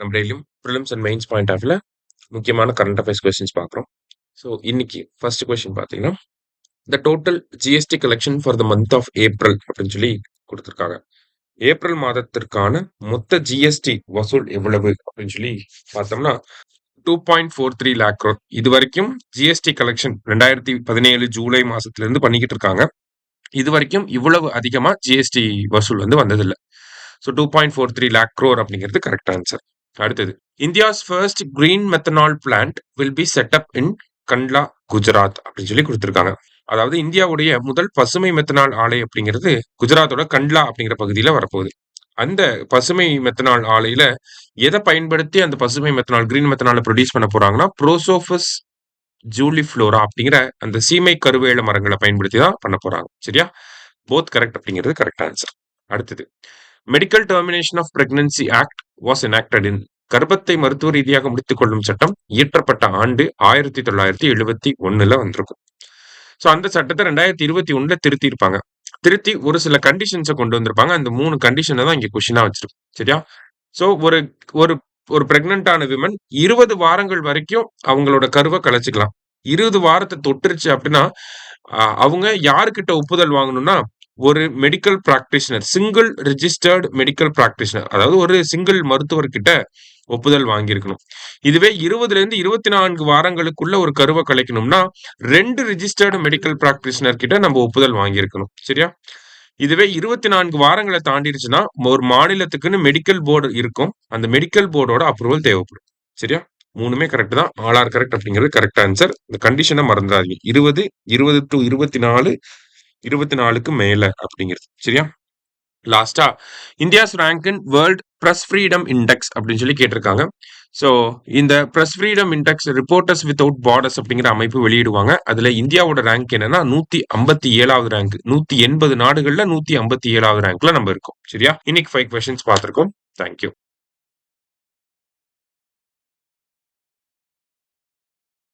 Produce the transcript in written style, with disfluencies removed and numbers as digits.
நம்ம டெய்லியும் prelims and mains point ஆஃப்ல முக்கியமான கரண்ட் அஃபேர்ஸ் கொஸ்டின்ஸ் பார்க்குறோம். ஸோ இன்னைக்கு ஃபர்ஸ்ட் கொஸ்டின் பார்த்தீங்கன்னா the total GST collection for the month of April அப்படின்னு சொல்லி கொடுத்துருக்காங்க. ஏப்ரல் மாதத்திற்கான மொத்த ஜிஎஸ்டி வசூல் எவ்வளவு அப்படின்னு சொல்லி பார்த்தோம்னா 2.43 லேக் crore. இது வரைக்கும் ஜிஎஸ்டி கலெக்ஷன் 2017 ஜூலை மாசத்துல இருந்து பண்ணிக்கிட்டு இருக்காங்க. இது வரைக்கும் இவ்வளவு அதிகமா ஜிஎஸ்டி வசூல் வந்ததில்லை. ஸோ 2.43 லேக் crore அப்படிங்கிறது கரெக்ட் ஆன்சர். அடுத்தது India's first green methanol plant will be set up in Kandla Gujarat அப்படின்னு சொல்லி கொடுத்துருக்காங்க. அதாவது இந்தியாவுடைய முதல் பசுமை மெத்தனால் ஆலை அப்படிங்கிறது குஜராத்தோட கண்ட்லா அப்படிங்கிற பகுதியில வரப்போகுது. அந்த பசுமை மெத்தனால் ஆலையில எதை பயன்படுத்தி அந்த பசுமை மெத்தனால் கிரீன் மெத்தனால ப்ரொடியூஸ் பண்ண போறாங்கன்னா ப்ரோசோபஸ் ஜூலிஃப்ளோரா அப்படிங்கிற அந்த சீமை கருவேல மரங்களை பயன்படுத்தி தான் பண்ண போறாங்க. சரியா? போத் கரெக்ட் அப்படிங்கிறது கரெக்ட் ஆன்சர். அடுத்தது medical termination of pregnancy act was enacted in கர்ப்பத்தை மருத்துவ ரீதியாக முடித்துக் கொள்ளும் சட்டம் இயற்றப்பட்ட ஆண்டு 1971 வந்திருக்கும். ஸோ அந்த சட்டத்தை 2021 திருத்தி இருப்பாங்க. திருத்தி ஒரு சில கண்டிஷன்ஸை கொண்டு வந்திருப்பாங்க. அந்த 3 கண்டிஷனை தான் இங்க கொஸ்டினா வச்சிருக்கும். சரியா? ஸோ ஒரு ஒரு ஒரு பிரெக்னன்டான விமன் 20 வாரங்கள் வரைக்கும் அவங்களோட கருவை கலைச்சிக்கலாம். 20 வாரத்தை தொட்டுருச்சு அப்படின்னா அவங்க யாருக்கிட்ட ஒப்புதல் வாங்கணும்னா ஒரு medical practitioner, single registered medical practitioner, அதாவது ஒரு சிங்கிள் மருத்துவர்கிட்ட ஒப்புதல் வாங்கியிருக்கணும். இதுவே 20ல இருந்து 24 வாரங்களுக்குள்ள ஒரு கருவை கலைக்கணும்னா 2 ரிஜிஸ்டர்டு மெடிக்கல் பிராக்டிஷனர் கிட்ட நம்ம ஒப்புதல் வாங்கியிருக்கணும். சரியா? இதுவே 24 வாரங்களை தாண்டிடுச்சுன்னா ஒரு மாநிலத்துக்குன்னு மெடிக்கல் போர்டு இருக்கும். அந்த மெடிக்கல் போர்டோட அப்ரூவல் தேவைப்படும். சரியா? 3மே கரெக்ட் தான். ஆல் ஆர் கரெக்ட் அப்படிங்கிறது கரெக்ட் ஆன்சர். இந்த கண்டிஷனை மறந்துடாதீங்க. 20 to 24 24க்கு மேல அப்படிங்கிறது. சரியா? லாஸ்டா India's rank in world press freedom index அப்படின்னு சொல்லி கேட்டிருக்காங்க. ஸோ இந்த press freedom index reporters without borders அப்படிங்கிற அமைப்பு வெளியிடுவாங்க. அதுல இந்தியாவோட ரேங்க் என்னன்னா 157வது ரேங்க். 180 நாடுகள்ல 157வது ரேங்க்ல நம்ம இருக்கோம். சரியா? இன்னைக்கு 5 கொஸ்டின்ஸ் பார்த்திருக்கோம். தேங்க்யூ.